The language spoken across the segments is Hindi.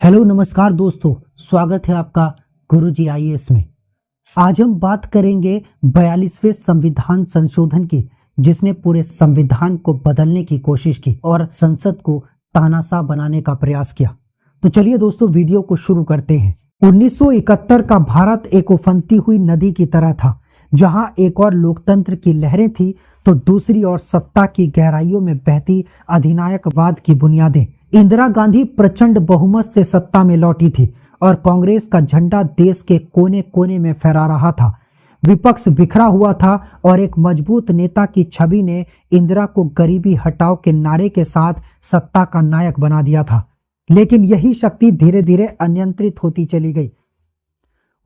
हेलो नमस्कार दोस्तों, स्वागत है आपका गुरुजी आईएएस में। आज हम बात करेंगे 42वें संविधान संशोधन की, जिसने पूरे संविधान को बदलने की कोशिश की और संसद को तानाशाह बनाने का प्रयास किया। तो चलिए दोस्तों, वीडियो को शुरू करते हैं। 1971 का भारत एक उफनती हुई नदी की तरह था, जहां एक और लोकतंत्र की लहरें थी तो दूसरी ओर सत्ता की गहराइयों में बहती अधिनायकवाद की बुनियादें। इंदिरा गांधी प्रचंड बहुमत से सत्ता में लौटी थी और कांग्रेस का झंडा देश के कोने कोने में फहरा रहा था। विपक्ष बिखरा हुआ था और एक मजबूत नेता की छवि ने इंदिरा को गरीबी हटाओ के नारे के साथ सत्ता का नायक बना दिया था। लेकिन यही शक्ति धीरे धीरे अनियंत्रित होती चली गई।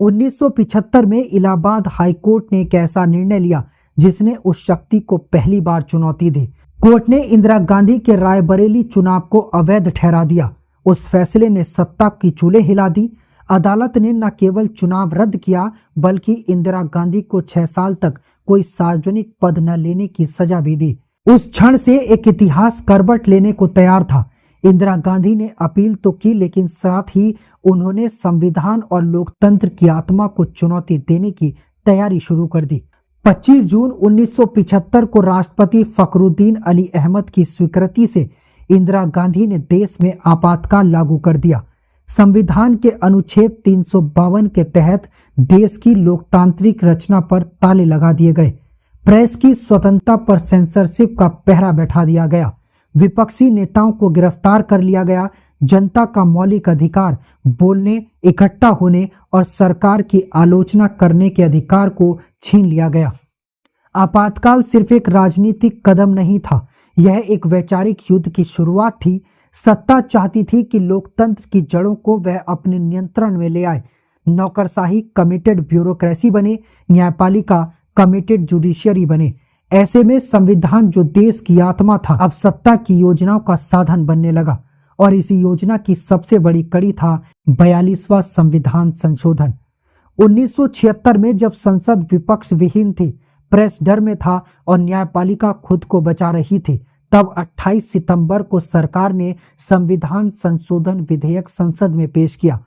1975 में इलाहाबाद हाईकोर्ट ने एक ऐसा निर्णय लिया जिसने उस शक्ति को पहली बार चुनौती दी। कोर्ट ने इंदिरा गांधी के रायबरेली चुनाव को अवैध ठहरा दिया। उस फैसले ने सत्ता की चूल्हे हिला दी। अदालत ने न केवल चुनाव रद्द किया, बल्कि इंदिरा गांधी को 6 साल तक कोई सार्वजनिक पद न लेने की सजा भी दी। उस क्षण से एक इतिहास करवट लेने को तैयार था। इंदिरा गांधी ने अपील तो की, लेकिन साथ ही उन्होंने संविधान और लोकतंत्र की आत्मा को चुनौती देने की तैयारी शुरू कर दी। 25 जून 1975 को राष्ट्रपति फखरुद्दीन अली अहमद की स्वीकृति से इंदिरा गांधी ने देश में आपातकाल लागू कर दिया। संविधान के अनुच्छेद 352 के तहत देश की लोकतांत्रिक रचना पर ताले लगा दिए गए। प्रेस की स्वतंत्रता पर सेंसरशिप का पहरा बैठा दिया गया। विपक्षी नेताओं को गिरफ्तार कर लिया गया। जनता का मौलिक अधिकार बोलने, इकट्ठा होने और सरकार की आलोचना करने के अधिकार को छीन लिया गया। आपातकाल सिर्फ एक राजनीतिक कदम नहीं था, यह एक वैचारिक युद्ध की शुरुआत थी। सत्ता चाहती थी कि लोकतंत्र की जड़ों को वह अपने नियंत्रण में ले आए। नौकरशाही कमिटेड ब्यूरोक्रेसी बने, न्यायपालिका कमिटेड जुडिशियरी बने। ऐसे में संविधान, जो देश की आत्मा था, अब सत्ता की योजनाओं का साधन बनने लगा। और इसी योजना की सबसे बड़ी कड़ी था 42वां संविधान संशोधन। 1976 में जब संसद विपक्ष विहीन थी, प्रेस डर में था और न्यायपालिका खुद को बचा रही थी, तब 28 सितंबर को सरकार ने संविधान संशोधन विधेयक संसद में पेश किया।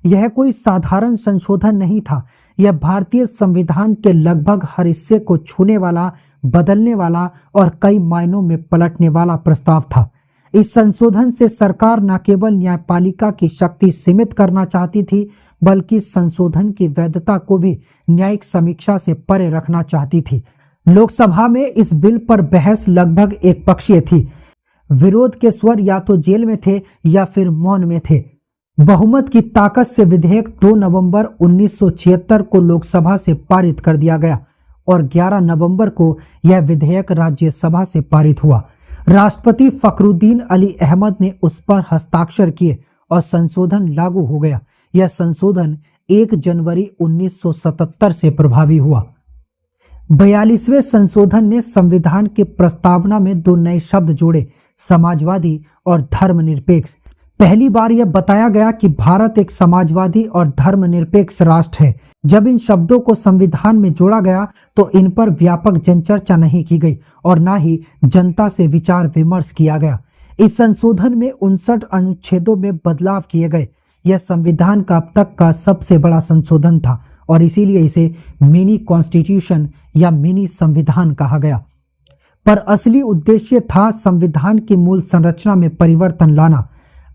यह कोई साधारण संशोधन नहीं था, यह भारतीय संविधान के लगभग हर हिस्से को छूने वाला, बदलने वाला और कई मायनों में पलटने वाला प्रस्ताव था। इस संशोधन से सरकार न केवल न्यायपालिका की शक्ति सीमित करना चाहती थी, बल्कि संशोधन की वैधता को भी न्यायिक समीक्षा से परे रखना चाहती थी। लोकसभा में इस बिल पर बहस लगभग एक पक्षीय थी। विरोध के स्वर या तो जेल में थे या फिर मौन में थे। बहुमत की ताकत से विधेयक 2 नवंबर 1976 को लोकसभा से पारित कर दिया गया और 11 नवंबर को यह विधेयक राज्यसभा से पारित हुआ। राष्ट्रपति फखरुद्दीन अली अहमद ने उस पर हस्ताक्षर किए और संशोधन लागू हो गया। यह संशोधन 1 जनवरी 1977 से प्रभावी हुआ। 42वें संशोधन ने संविधान के प्रस्तावना में 2 नए शब्द जोड़े, समाजवादी और धर्मनिरपेक्ष। पहली बार यह बताया गया कि भारत एक समाजवादी और धर्मनिरपेक्ष राष्ट्र है। जब इन शब्दों को संविधान में जोड़ा गया तो इन पर व्यापक जनचर्चा नहीं की गई और न ही जनता से विचार विमर्श किया गया। इस संशोधन में 59 अनुच्छेदों में बदलाव किए गए। यह संविधान का अब तक का सबसे बड़ा संशोधन था और इसीलिए इसे मिनी कॉन्स्टिट्यूशन या मिनी संविधान कहा गया। पर असली उद्देश्य था संविधान की मूल संरचना में परिवर्तन लाना।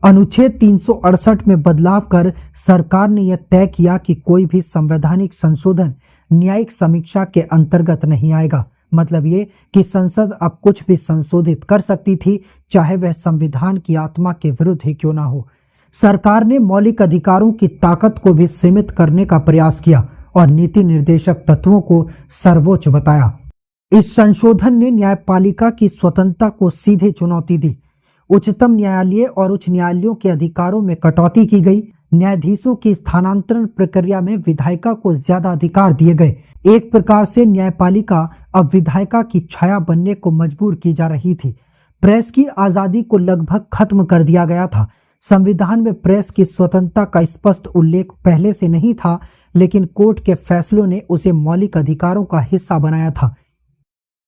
अनुच्छेद 368 में बदलाव कर सरकार ने यह तय किया कि कोई भी संवैधानिक संशोधन न्यायिक समीक्षा के अंतर्गत नहीं आएगा। मतलब ये कि संसद अब कुछ भी संशोधित कर सकती थी, चाहे वह संविधान की आत्मा के विरुद्ध ही क्यों ना हो। सरकार ने मौलिक अधिकारों की ताकत को भी सीमित करने का प्रयास किया और नीति निर्देशक तत्वों को सर्वोच्च बताया। इस संशोधन ने न्यायपालिका की स्वतंत्रता को सीधे चुनौती दी। उच्चतम न्यायालय और उच्च न्यायालयों के अधिकारों में कटौती की गई। न्यायाधीशों की स्थानांतरण प्रक्रिया में विधायिका को ज्यादा अधिकार दिए गए। एक प्रकार से न्यायपालिका अब विधायिका की छाया बनने को मजबूर की जा रही थी। प्रेस की आजादी को लगभग खत्म कर दिया गया था। संविधान में प्रेस की स्वतंत्रता का स्पष्ट उल्लेख पहले से नहीं था, लेकिन कोर्ट के फैसलों ने उसे मौलिक अधिकारों का हिस्सा बनाया था।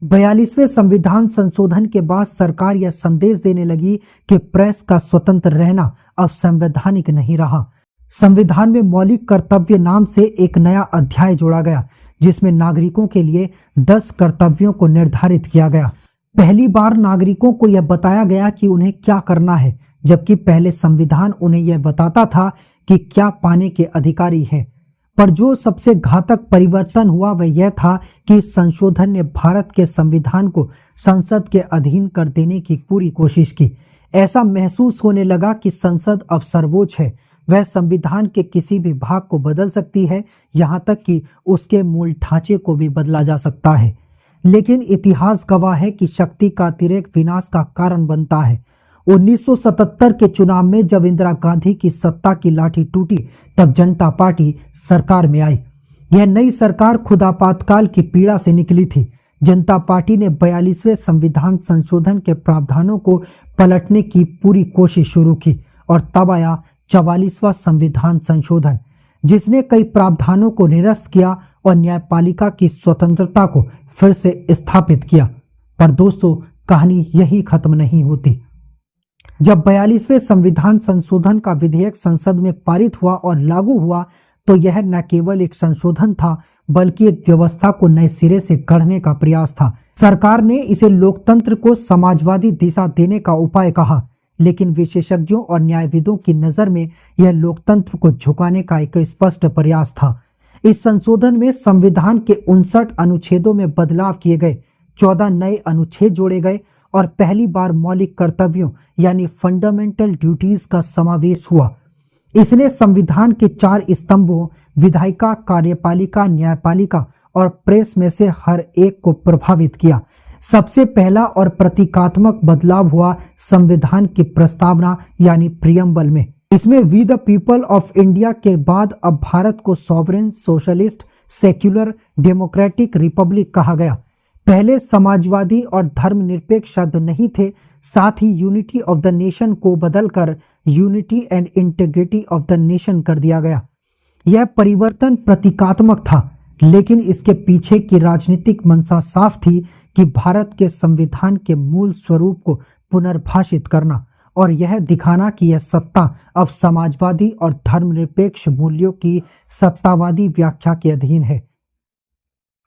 42वें संविधान संशोधन के बाद सरकार यह संदेश देने लगी कि प्रेस का स्वतंत्र रहना अब संवैधानिक नहीं रहा। संविधान में मौलिक कर्तव्य नाम से एक नया अध्याय जोड़ा गया, जिसमें नागरिकों के लिए 10 कर्तव्यों को निर्धारित किया गया। पहली बार नागरिकों को यह बताया गया कि उन्हें क्या करना है, जबकि पहले संविधान उन्हें यह बताता था कि क्या पाने के अधिकारी हैं। पर जो सबसे घातक परिवर्तन हुआ वह यह था कि इस संशोधन ने भारत के संविधान को संसद के अधीन कर देने की पूरी कोशिश की। ऐसा महसूस होने लगा कि संसद अब सर्वोच्च है, वह संविधान के किसी भी भाग को बदल सकती है, यहाँ तक कि उसके मूल ढांचे को भी बदला जा सकता है। लेकिन इतिहास गवाह है कि शक्ति का अतिरेक विनाश का कारण बनता है। 1977 के चुनाव में जब इंदिरा गांधी की सत्ता की लाठी टूटी, तब जनता पार्टी सरकार में आई। यह नई सरकार खुद आपातकाल की पीड़ा से निकली थी। जनता पार्टी ने 42वें संविधान संशोधन के प्रावधानों को पलटने की पूरी कोशिश शुरू की और तब आया 44वां संविधान संशोधन, जिसने कई प्रावधानों को निरस्त किया और न्यायपालिका की स्वतंत्रता को फिर से स्थापित किया। पर दोस्तों, कहानी यही खत्म नहीं होती। जब 42वें संविधान संशोधन का विधेयक संसद में पारित हुआ और लागू हुआ, तो यह न केवल एक संशोधन था, बल्कि एक व्यवस्था को नए सिरे से गढ़ने का प्रयास था। सरकार ने इसे लोकतंत्र को समाजवादी दिशा देने का उपाय कहा, लेकिन विशेषज्ञों और न्यायविदों की नजर में यह लोकतंत्र को झुकाने का एक स्पष्ट प्रयास था। इस संशोधन में संविधान के 59 अनुच्छेदों में बदलाव किए गए, 14 नए अनुच्छेद जोड़े गए और पहली बार मौलिक कर्तव्यों यानी फंडामेंटल ड्यूटीज का समावेश हुआ। इसने संविधान के 4 स्तंभों विधायिका, कार्यपालिका, न्यायपालिका और प्रेस में से हर एक को प्रभावित किया। सबसे पहला और प्रतीकात्मक बदलाव हुआ संविधान की प्रस्तावना यानी प्रियम्बल में। इसमें we the people of India के बाद अब भारत को sovereign, socialist, secular, democratic republic कहा गया। पहले समाजवादी और धर्मनिरपेक्ष शब्द नहीं थे, साथ ही यूनिटी ऑफ द नेशन को बदलकर unity and integrity of the nation कर दिया गया। यह परिवर्तन प्रतीकात्मक था, लेकिन इसके पीछे की राजनीतिक मंशा साफ थी कि भारत के संविधान के मूल स्वरूप को पुनर्भाषित करना और यह दिखाना कि यह सत्ता अब समाजवादी और धर्मनिरपेक्ष मूल्यों की सत्तावादी व्याख्या के अधीन है।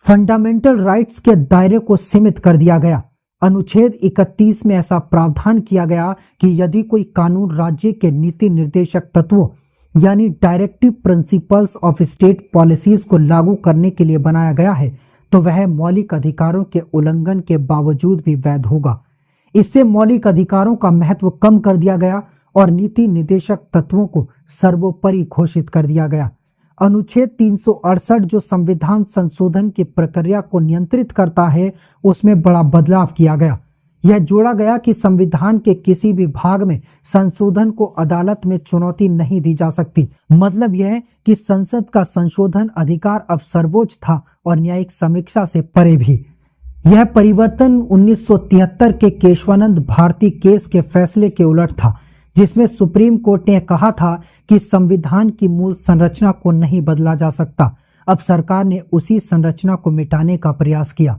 फंडामेंटल राइट्स के दायरे को सीमित कर दिया गया। अनुच्छेद 31 में ऐसा प्रावधान किया गया कि यदि कोई कानून राज्य के नीति निर्देशक तत्वों यानी directive principles of state policies को लागू करने के लिए बनाया गया है, तो वह मौलिक अधिकारों के उल्लंघन के बावजूद भी वैध होगा। इससे मौलिक अधिकारों का महत्व कम कर दिया गया और नीति निर्देशक तत्वों को सर्वोपरि घोषित कर दिया गया। अनुच्छेद 368 जो संविधान संशोधन की प्रक्रिया को नियंत्रित करता है, उसमें बड़ा बदलाव किया गया। यह जोड़ा गया कि संविधान के किसी भी भाग में संशोधन को अदालत में चुनौती नहीं दी जा सकती। मतलब यह कि संसद का संशोधन अधिकार अब सर्वोच्च था और न्यायिक समीक्षा से परे भी। यह परिवर्तन 1973 के केशवानंद भारती केस के फैसले के उलट था, जिसमें सुप्रीम कोर्ट ने कहा था कि संविधान की मूल संरचना को नहीं बदला जा सकता। अब सरकार ने उसी संरचना को मिटाने का प्रयास किया।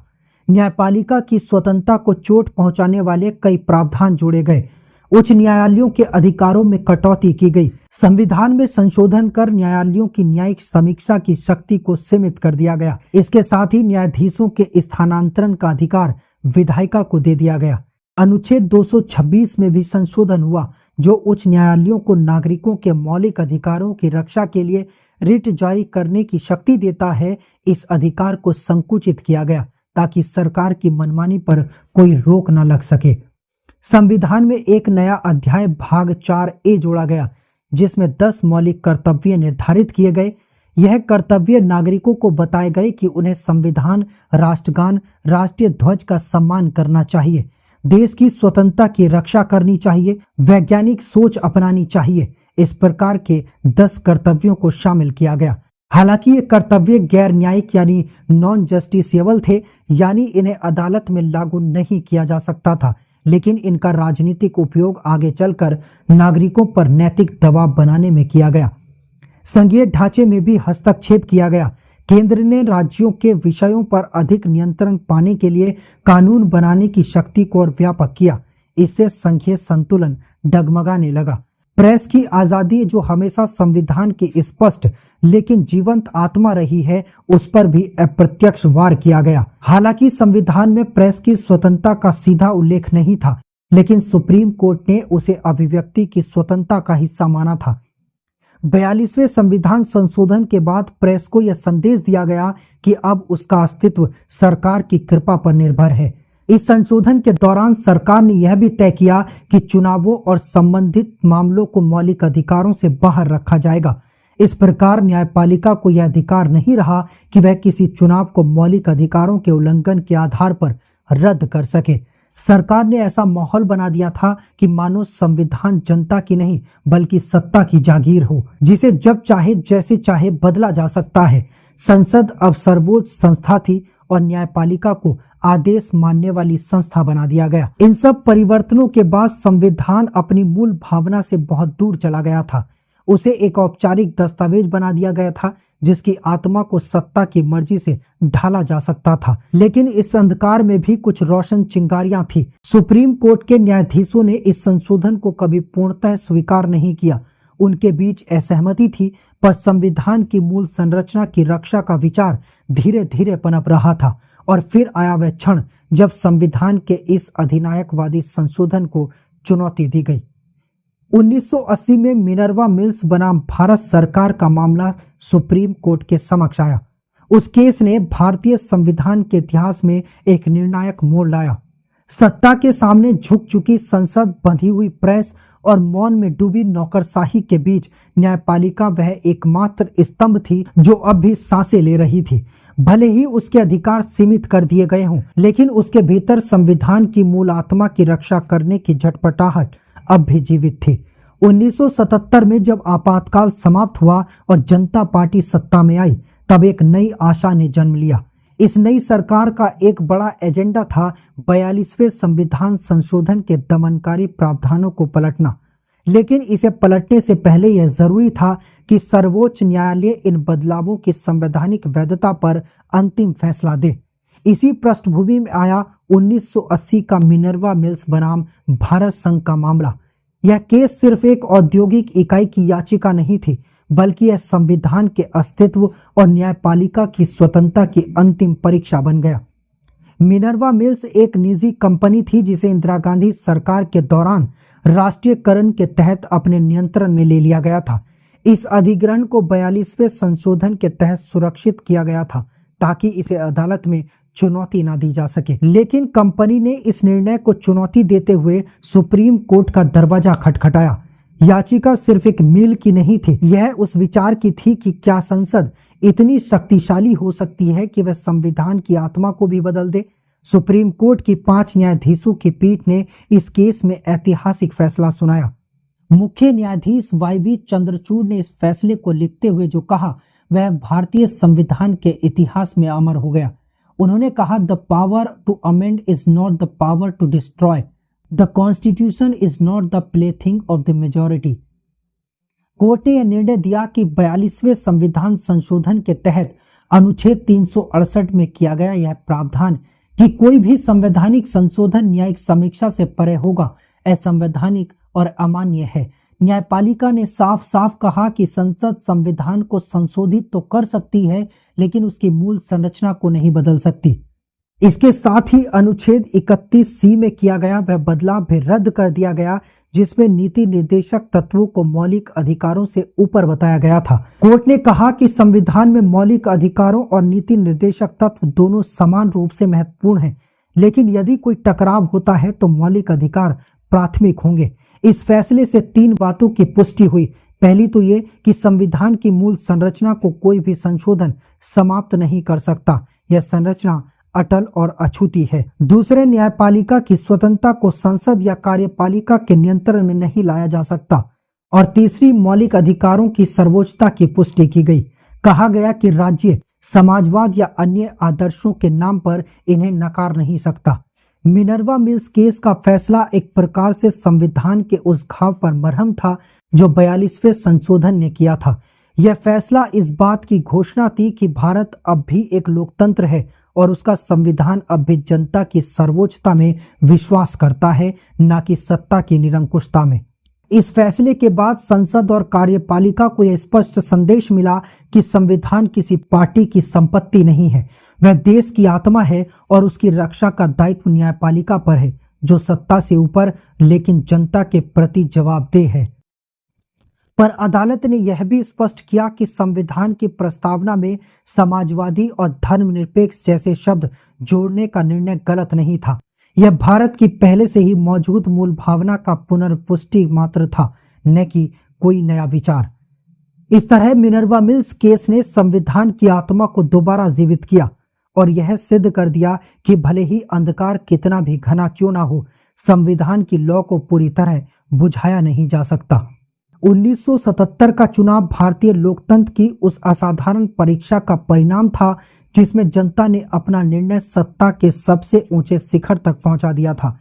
न्यायपालिका की स्वतंत्रता को चोट पहुंचाने वाले कई प्रावधान जोड़े गए। उच्च न्यायालयों के अधिकारों में कटौती की गई। संविधान में संशोधन कर न्यायालयों की न्यायिक समीक्षा की शक्ति को सीमित कर दिया गया। इसके साथ ही न्यायाधीशों के स्थानांतरण का अधिकार विधायिका को दे दिया गया। अनुच्छेद 226 में भी संशोधन हुआ, जो उच्च न्यायालयों को नागरिकों के मौलिक अधिकारों की रक्षा के लिए रिट जारी करने की शक्ति देता है। इस अधिकार को संकुचित किया गया ताकि सरकार की मनमानी पर कोई रोक न लग सके। संविधान में एक नया अध्याय भाग 4A जोड़ा गया, जिसमें 10 मौलिक कर्तव्य निर्धारित किए गए। यह कर्तव्य नागरिकों को बताए गए कि उन्हें संविधान, राष्ट्रगान, राष्ट्रीय ध्वज का सम्मान करना चाहिए, देश की स्वतंत्रता की रक्षा करनी चाहिए, वैज्ञानिक सोच अपनानी चाहिए। इस प्रकार के 10 कर्तव्यों को शामिल किया गया। हालांकि ये कर्तव्य गैर न्यायिक यानी नॉन जस्टिसेबल थे, यानी इन्हें अदालत में लागू नहीं किया जा सकता था, लेकिन इनका राजनीतिक उपयोग आगे चलकर नागरिकों पर नैतिक दबाव बनाने में किया गया। संघीय ढांचे में भी हस्तक्षेप किया गया। केंद्र ने राज्यों के विषयों पर अधिक नियंत्रण पाने के लिए कानून बनाने की शक्ति को और व्यापक किया। इससे संघीय संतुलन डगमगाने लगा। प्रेस की आजादी जो हमेशा संविधान की स्पष्ट लेकिन जीवंत आत्मा रही है, उस पर भी अप्रत्यक्ष वार किया गया। हालांकि संविधान में प्रेस की स्वतंत्रता का सीधा उल्लेख नहीं था, लेकिन सुप्रीम कोर्ट ने उसे अभिव्यक्ति की स्वतंत्रता का हिस्सा माना था। 42वें संविधान संशोधन के बाद प्रेस को यह संदेश दिया गया कि अब उसका अस्तित्व सरकार की कृपा पर निर्भर है। इस संशोधन के दौरान सरकार ने यह भी तय किया कि चुनावों और संबंधित मामलों को मौलिक अधिकारों से बाहर रखा जाएगा। इस प्रकार न्यायपालिका को यह अधिकार नहीं रहा कि वह किसी चुनाव को मौलिक अधिकारों के उल्लंघन के आधार पर रद्द कर सके। सरकार ने ऐसा माहौल बना दिया था कि मानो संविधान जनता की नहीं बल्कि सत्ता की जागीर हो, जिसे जब चाहे जैसे चाहे बदला जा सकता है। संसद अब सर्वोच्च संस्था थी और न्यायपालिका को आदेश मानने वाली संस्था बना दिया गया। इन सब परिवर्तनों के बाद संविधान अपनी मूल भावना से बहुत दूर चला गया था। उसे एक औपचारिक दस्तावेज बना दिया गया था जिसकी आत्मा को सत्ता की मर्जी से ढाला जा सकता था। लेकिन इस अंधकार में भी कुछ रोशन चिंगारियां थी। सुप्रीम कोर्ट के न्यायाधीशों ने इस संशोधन को कभी पूर्णतः स्वीकार नहीं किया। उनके बीच असहमति थी, पर संविधान की मूल संरचना की रक्षा का विचार धीरे धीरे पनप रहा था। और फिर आया वह क्षण जब संविधान के इस अधिनायकवादी संशोधन को चुनौती दी गई। 1980 में मिनर्वा मिल्स बनाम भारत सरकार का मामला सुप्रीम कोर्ट के समक्ष आया। उस केस ने भारतीय संविधान के इतिहास में एक निर्णायक मोड़ लाया। सत्ता के सामने झुक चुकी संसद, बंधी हुई प्रेस और मौन में डूबी नौकरशाही के बीच न्यायपालिका वह एकमात्र स्तंभ थी जो अब भी सांसें ले रही थी। भले ही उसके अधिकार सीमित कर दिए गए हों, लेकिन उसके भीतर संविधान की मूल आत्मा की रक्षा करने की झटपटाहट अब भी जीवित थी। 1977 में जब आपातकाल समाप्त हुआ और जनता पार्टी सत्ता में आई, तब एक नई आशा ने जन्म लिया। इस नई सरकार का एक बड़ा एजेंडा था 42वें संविधान संशोधन के दमनकारी प्रावधानों को पलटना। लेकिन इसे पलटने से पहले यह जरूरी था कि सर्वोच्च न्यायालय इन बदलावों की संवैधानिक वैधता पर अंतिम फैसला दे। इसी पृष्ठभूमि में आया 1980 का मिनर्वा मिल्स बनाम भारत संघ का मामला। यह केस सिर्फ एक औद्योगिक इकाई की याचिका नहीं थी, बल्कि यह संविधान के अस्तित्व और न्यायपालिका की स्वतंत्रता की अंतिम परीक्षा बन गया। मिनर्वा मिल्स एक निजी कंपनी थी जिसे इंदिरा गांधी सरकार के दौरान राष्ट्रीयकरण के तहत अपने नियंत्रण में ले लिया गया था। इस अधिग्रहण को 42वें संशोधन के तहत सुरक्षित किया गया था ताकि इसे अदालत में चुनौती ना दी जा सके। लेकिन कंपनी ने इस निर्णय को चुनौती देते हुए सुप्रीम कोर्ट का दरवाजा खटखटाया। याचिका सिर्फ एक मील की नहीं थी, यह उस विचार की थी कि क्या संसद इतनी शक्तिशाली हो सकती है कि वह संविधान की आत्मा को भी बदल दे। सुप्रीम कोर्ट की 5 न्यायाधीशों की पीठ ने इस केस में ऐतिहासिक फैसला सुनाया। मुख्य न्यायाधीश वाई.वी. चंद्रचूड़ ने इस फैसले को लिखते हुए जो कहा वह भारतीय संविधान के इतिहास में अमर हो गया। उन्होंने कहा, the power to amend is not the power to destroy, the constitution is not the plaything of the majority. Court ने यह निर्णय दिया कि 42वें संविधान संशोधन के तहत अनुच्छेद 368 में किया गया यह प्रावधान कि कोई भी संवैधानिक संशोधन न्यायिक समीक्षा से परे होगा, असंवैधानिक और अमान्य है। न्यायपालिका ने साफ साफ कहा कि संसद संविधान को संशोधित तो कर सकती है, लेकिन उसकी मूल संरचना को नहीं बदल सकती। इसके साथ ही अनुच्छेद 31C में किया गया वह बदलाव भी रद्द कर दिया गया जिसमें नीति निर्देशक तत्वों को मौलिक अधिकारों से ऊपर बताया गया था। कोर्ट ने कहा कि संविधान में मौलिक अधिकारों और नीति निर्देशक तत्व दोनों समान रूप से महत्वपूर्ण हैं, लेकिन यदि कोई टकराव होता है तो मौलिक अधिकार प्राथमिक होंगे। इस फैसले से 3 बातों की पुष्टि हुई। पहली तो ये कि संविधान की मूल संरचना को कोई भी संशोधन समाप्त नहीं कर सकता, यह संरचना अटल और अछूती है। दूसरे, न्यायपालिका की स्वतंत्रता को संसद या कार्यपालिका के नियंत्रण में नहीं लाया जा सकता। और तीसरी, मौलिक अधिकारों की सर्वोच्चता की पुष्टि की गई। कहा गया कि राज्य समाजवाद या अन्य आदर्शों के नाम पर इन्हें नकार नहीं सकता। मिनर्वा मिल्स केस का फैसला एक प्रकार से संविधान के उस घाव पर मरहम था जो 42वें संशोधन ने किया था। यह फैसला इस बात की घोषणा थी कि भारत अब भी एक लोकतंत्र है और उसका संविधान अब भी जनता की सर्वोच्चता में विश्वास करता है, न कि सत्ता की निरंकुशता में। इस फैसले के बाद संसद और कार्यपालिका को यह स्पष्ट संदेश मिला कि संविधान किसी पार्टी की संपत्ति नहीं है, वह देश की आत्मा है और उसकी रक्षा का दायित्व न्यायपालिका पर है, जो सत्ता से ऊपर लेकिन जनता के प्रति जवाबदेह है। पर अदालत ने यह भी स्पष्ट किया कि संविधान की प्रस्तावना में समाजवादी और धर्मनिरपेक्ष जैसे शब्द जोड़ने का निर्णय गलत नहीं था। यह भारत की पहले से ही मौजूद मूल भावना का पुनर्पुष्टि मात्र था, न कि कोई नया विचार। इस तरह मिनर्वा मिल्स केस ने संविधान की आत्मा को दोबारा जीवित किया और यह सिद्ध कर दिया कि भले ही अंधकार कितना भी घना क्यों ना हो, संविधान की लौ को पूरी तरह बुझाया नहीं जा सकता। 1977 का चुनाव भारतीय लोकतंत्र की उस असाधारण परीक्षा का परिणाम था जिसमें जनता ने अपना निर्णय सत्ता के सबसे ऊंचे शिखर तक पहुंचा दिया था।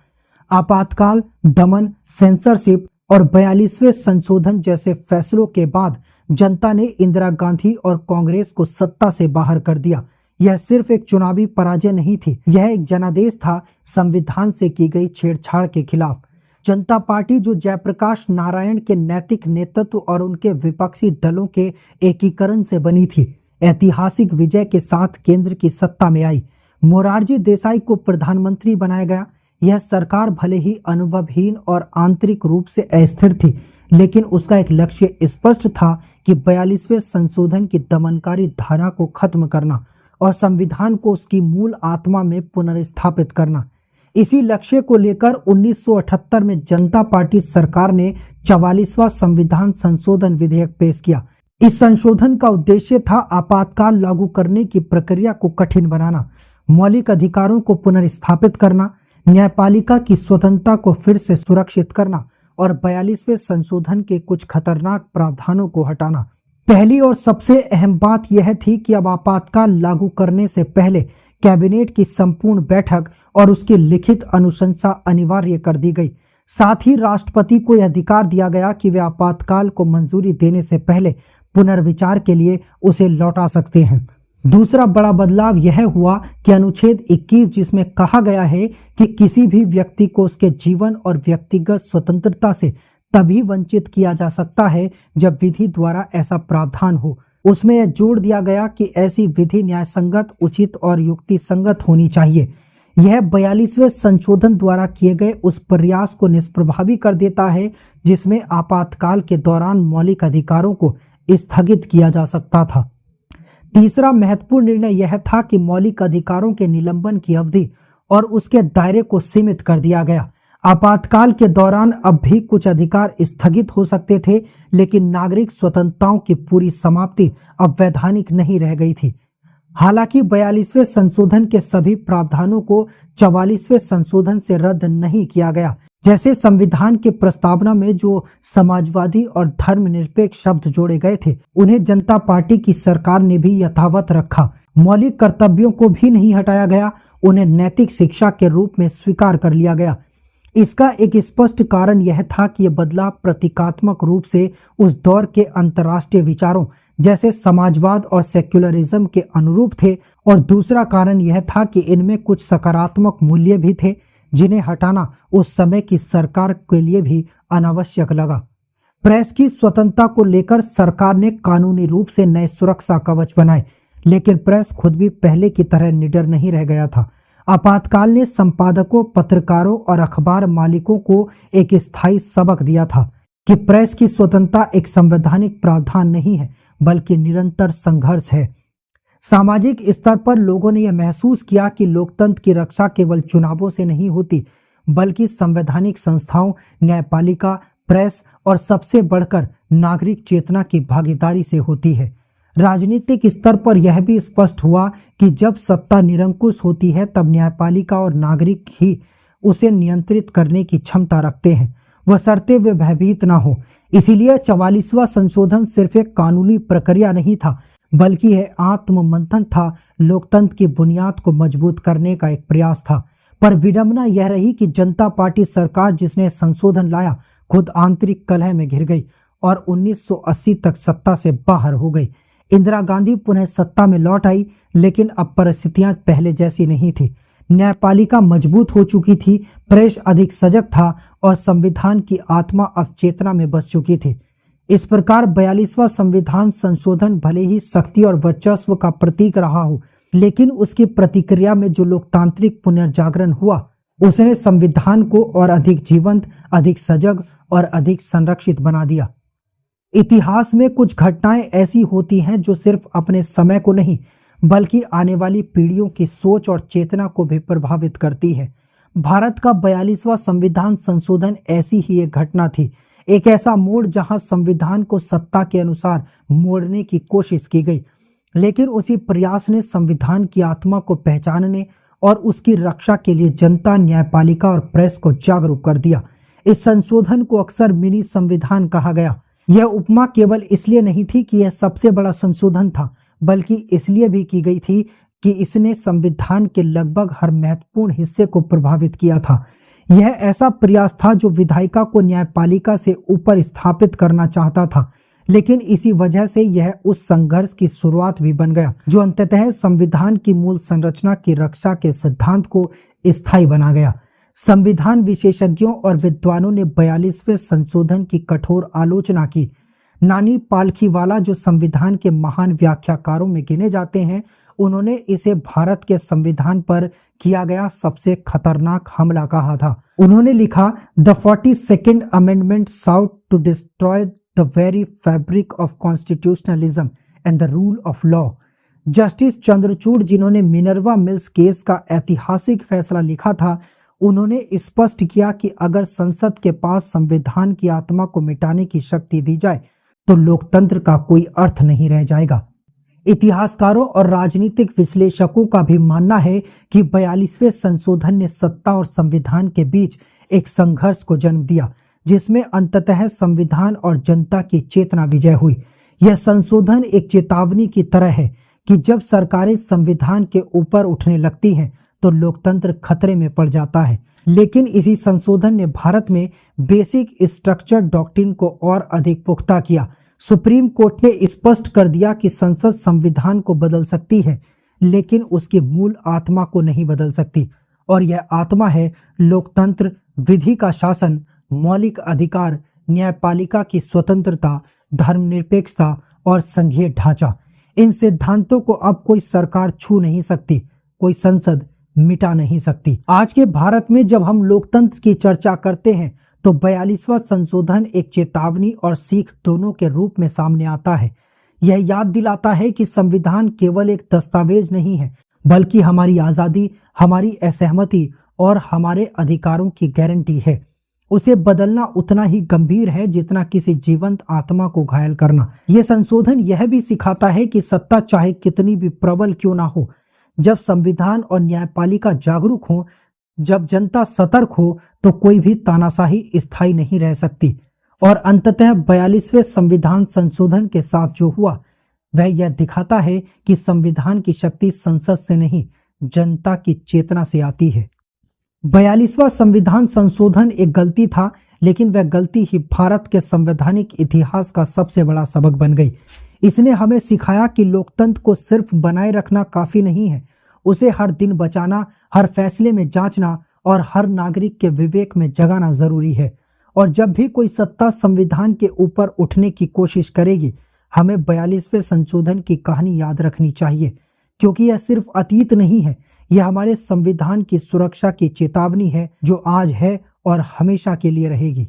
आपातकाल, दमन, सेंसरशिप और 42वें संशोधन जैसे फैसलों के बाद जनता ने इंदिरा गांधी और कांग्रेस को सत्ता से बाहर कर दिया। यह सिर्फ एक चुनावी पराजय नहीं थी, यह एक जनादेश था संविधान से की गई छेड़छाड़ के खिलाफ। जनता पार्टी, जो जयप्रकाश नारायण के नैतिक नेतृत्व और उनके विपक्षी दलों के एकीकरण से बनी थी, ऐतिहासिक विजय के साथ केंद्र की सत्ता में आई। मोरारजी देसाई को प्रधानमंत्री बनाया गया। यह सरकार भले ही अनुभवहीन और आंतरिक रूप से अस्थिर थी, लेकिन उसका एक लक्ष्य स्पष्ट था कि 42वें संशोधन की दमनकारी धारा को खत्म करना और संविधान को उसकी मूल आत्मा में पुनर्स्थापित करना। इसी लक्ष्य को लेकर 1978 में जनता पार्टी सरकार ने 44वां संविधान संशोधन विधेयक पेश किया। इस संशोधन का उद्देश्य था आपातकाल लागू करने की प्रक्रिया को कठिन बनाना, मौलिक अधिकारों को पुनर्स्थापित करना, न्यायपालिका की स्वतंत्रता को फिर से सुरक्षित करना और 42वें संशोधन के कुछ खतरनाक प्रावधानों को हटाना। पहली और सबसे अहम बात यह थी कि अब आपातकाल लागू करने से पहले कैबिनेट की संपूर्ण बैठक और उसकी लिखित अनुशंसा अनिवार्य कर दी गई। साथ ही राष्ट्रपति को यह अधिकार दिया गया कि वे आपातकाल को मंजूरी देने से पहले पुनर्विचार के लिए उसे लौटा सकते हैं। दूसरा बड़ा बदलाव यह हुआ कि अनुच्छेद 21, जिसमें कहा गया है कि किसी भी व्यक्ति को उसके जीवन और व्यक्तिगत स्वतंत्रता से तभी वंचित किया जा सकता है जब विधि द्वारा ऐसा प्रावधान हो, उसमें यह जोड़ दिया गया कि ऐसी विधि न्यायसंगत, उचित और युक्तिसंगत होनी चाहिए। यह 42वें संशोधन द्वारा किए गए उस प्रयास को निष्प्रभावी कर देता है जिसमें आपातकाल के दौरान मौलिक अधिकारों को स्थगित किया जा सकता था। तीसरा महत्वपूर्ण निर्णय यह था कि मौलिक अधिकारों के निलंबन की अवधि और उसके दायरे को सीमित कर दिया गया। आपातकाल के दौरान अब भी कुछ अधिकार स्थगित हो सकते थे, लेकिन नागरिक स्वतंत्रताओं की पूरी समाप्ति अब वैधानिक नहीं रह गई थी। हालांकि 42वें संशोधन के सभी प्रावधानों को 44वें संशोधन से रद्द नहीं किया गया। जैसे संविधान की प्रस्तावना में जो समाजवादी और धर्मनिरपेक्ष शब्द जोड़े गए थे, उन्हें जनता पार्टी की सरकार ने भी यथावत रखा। मौलिक कर्तव्यों को भी नहीं हटाया गया, उन्हें नैतिक शिक्षा के रूप में स्वीकार कर लिया गया। इसका एक स्पष्ट कारण यह था कि यह बदलाव प्रतीकात्मक रूप से उस दौर के अंतर्राष्ट्रीय विचारों जैसे समाजवाद और सेक्युलरिज्म के अनुरूप थे, और दूसरा कारण यह था कि इनमें कुछ सकारात्मक मूल्य भी थे जिन्हें हटाना उस समय की सरकार के लिए भी अनावश्यक लगा। प्रेस की स्वतंत्रता को लेकर सरकार ने कानूनी रूप से नए सुरक्षा कवच बनाए, लेकिन प्रेस खुद भी पहले की तरह निडर नहीं रह गया था। आपातकाल ने संपादकों, पत्रकारों और अखबार मालिकों को एक स्थायी सबक दिया था कि प्रेस की स्वतंत्रता एक संवैधानिक प्रावधान नहीं है, बल्कि निरंतर संघर्ष है। सामाजिक स्तर पर लोगों ने यह महसूस किया कि लोकतंत्र की रक्षा केवल चुनावों से नहीं होती, बल्कि संवैधानिक संस्थाओं, न्यायपालिका, प्रेस और सबसे बढ़कर नागरिक चेतना की भागीदारी से होती है। राजनीतिक स्तर पर यह भी स्पष्ट हुआ कि जब सत्ता निरंकुश होती है, तब न्यायपालिका और नागरिक ही उसे नियंत्रित करने की क्षमता रखते हैं, बशर्ते वे भयभीत ना हो। इसीलिए 44वां संशोधन सिर्फ एक कानूनी प्रक्रिया नहीं था, बल्कि यह आत्ममंथन था, लोकतंत्र की बुनियाद को मजबूत करने का एक प्रयास था। पर विडंबना यह रही कि जनता पार्टी सरकार जिसने संशोधन लाया, खुद आंतरिक कलह में घिर गई और 1980 तक सत्ता से बाहर हो गई। इंदिरा गांधी पुनः सत्ता में लौट आई, लेकिन अब परिस्थितियां पहले जैसी नहीं थी। न्यायपालिका मजबूत हो चुकी थी, प्रेस अधिक सजग था और संविधान की आत्मा अब चेतना में बस चुकी थी। इस प्रकार 42वां संविधान संशोधन भले ही शक्ति और वर्चस्व का प्रतीक रहा हो, लेकिन उसकी प्रतिक्रिया में जो लोकतांत्रिक पुनर्जागरण हुआ, उसने संविधान को और अधिक जीवंत, अधिक सजग और अधिक संरक्षित बना दिया। इतिहास में कुछ घटनाएं ऐसी होती हैं जो सिर्फ अपने समय को नहीं, बल्कि आने वाली पीढ़ियों की सोच और चेतना को भी प्रभावित करती है। भारत का 42वां संविधान संशोधन ऐसी ही एक घटना थी, एक ऐसा मोड़ जहां संविधान को सत्ता के अनुसार मोड़ने की कोशिश की गई, लेकिन उसी प्रयास ने संविधान की आत्मा को पहचानने और उसकी रक्षा के लिए जनता, न्यायपालिका और प्रेस को जागरूक कर दिया। इस संशोधन को अक्सर मिनी संविधान कहा गया। यह उपमा केवल इसलिए नहीं थी कि यह सबसे बड़ा संशोधन था, बल्कि इसलिए भी की गई थी कि इसने संविधान के लगभग हर महत्वपूर्ण हिस्से को प्रभावित किया था। यह ऐसा प्रयास था जो विधायिका को न्यायपालिका से ऊपर स्थापित करना चाहता था, लेकिन इसी वजह से यह उस संघर्ष की शुरुआत भी बन गया जो अंततः संविधान की मूल संरचना की रक्षा के सिद्धांत को स्थायी बना गया। संविधान विशेषज्ञों और विद्वानों ने 42वें संशोधन की कठोर आलोचना की। नानी पालखीवाला, जो संविधान के महान व्याख्याकारों में गिने जाते हैं, उन्होंने इसे भारत के संविधान पर किया गया सबसे खतरनाक हमला कहा था। उन्होंने लिखा, the 42nd amendment sought to destroy the very fabric of constitutionalism and the rule of law. Justice Chandrachud, जिन्होंने मिनर्वा मिल्स केस का ऐतिहासिक फैसला लिखा था, उन्होंने स्पष्ट किया कि अगर संसद के पास संविधान की आत्मा को मिटाने की शक्ति दी जाए तो लोकतंत्र का कोई अर्थ नहीं रह जाएगा। इतिहासकारों और राजनीतिक विश्लेषकों का भी मानना है कि 42वें संशोधन ने सत्ता और संविधान के बीच एक संघर्ष को जन्म दिया, जिसमें अंततः संविधान और जनता की चेतना विजय हुई। यह संशोधन एक चेतावनी की तरह है कि जब सरकारें संविधान के ऊपर उठने लगती हैं तो लोकतंत्र खतरे में पड़ जाता है। लेकिन इसी संशोधन ने भारत में बेसिक स्ट्रक्चर डॉक्ट्रिन को और अधिक पुख्ता किया। सुप्रीम कोर्ट ने स्पष्ट कर दिया कि संसद संविधान को बदल सकती है, लेकिन उसकी मूल आत्मा को नहीं बदल सकती, और यह आत्मा है लोकतंत्र, विधि का शासन, मौलिक अधिकार, न्यायपालिका की स्वतंत्रता, धर्मनिरपेक्षता और संघीय ढांचा। इन सिद्धांतों को अब कोई सरकार छू नहीं सकती, कोई संसद मिटा नहीं सकती। आज के भारत में जब हम लोकतंत्र की चर्चा करते हैं तो 42वां संशोधन एक चेतावनी और सीख दोनों के रूप में सामने आता है। यह याद दिलाता है कि संविधान केवल एक दस्तावेज नहीं है, बल्कि हमारी आज़ादी, हमारी असहमति और हमारे अधिकारों की गारंटी है। उसे बदलना उतना ही गंभीर है जितना किसी जीवंत आत्मा को घायल करना। यह संशोधन यह भी सिखाता है कि सत्ता चाहे कितनी भी प्रबल क्यों ना हो, जब संविधान और न्यायपालिका जागरूक हो, जब जनता सतर्क हो, तो कोई भी तानाशाही स्थायी नहीं रह सकती। और अंततः 42वें संविधान संशोधन के साथ जो हुआ, वह यह दिखाता है कि संविधान की शक्ति संसद से नहीं, जनता की चेतना से आती है। 42वां संविधान संशोधन एक गलती था, लेकिन वह गलती ही भारत के संवैधानिक इतिहास का सबसे बड़ा सबक बन गई। इसने हमें सिखाया कि लोकतंत्र को सिर्फ बनाए रखना काफी नहीं है, उसे हर दिन बचाना, हर फैसले में जांचना और हर नागरिक के विवेक में जगाना जरूरी है। और जब भी कोई सत्ता संविधान के ऊपर उठने की कोशिश करेगी, हमें 42वें संशोधन की कहानी याद रखनी चाहिए, क्योंकि यह सिर्फ अतीत नहीं है, यह हमारे संविधान की सुरक्षा की चेतावनी है जो आज है और हमेशा के लिए रहेगी।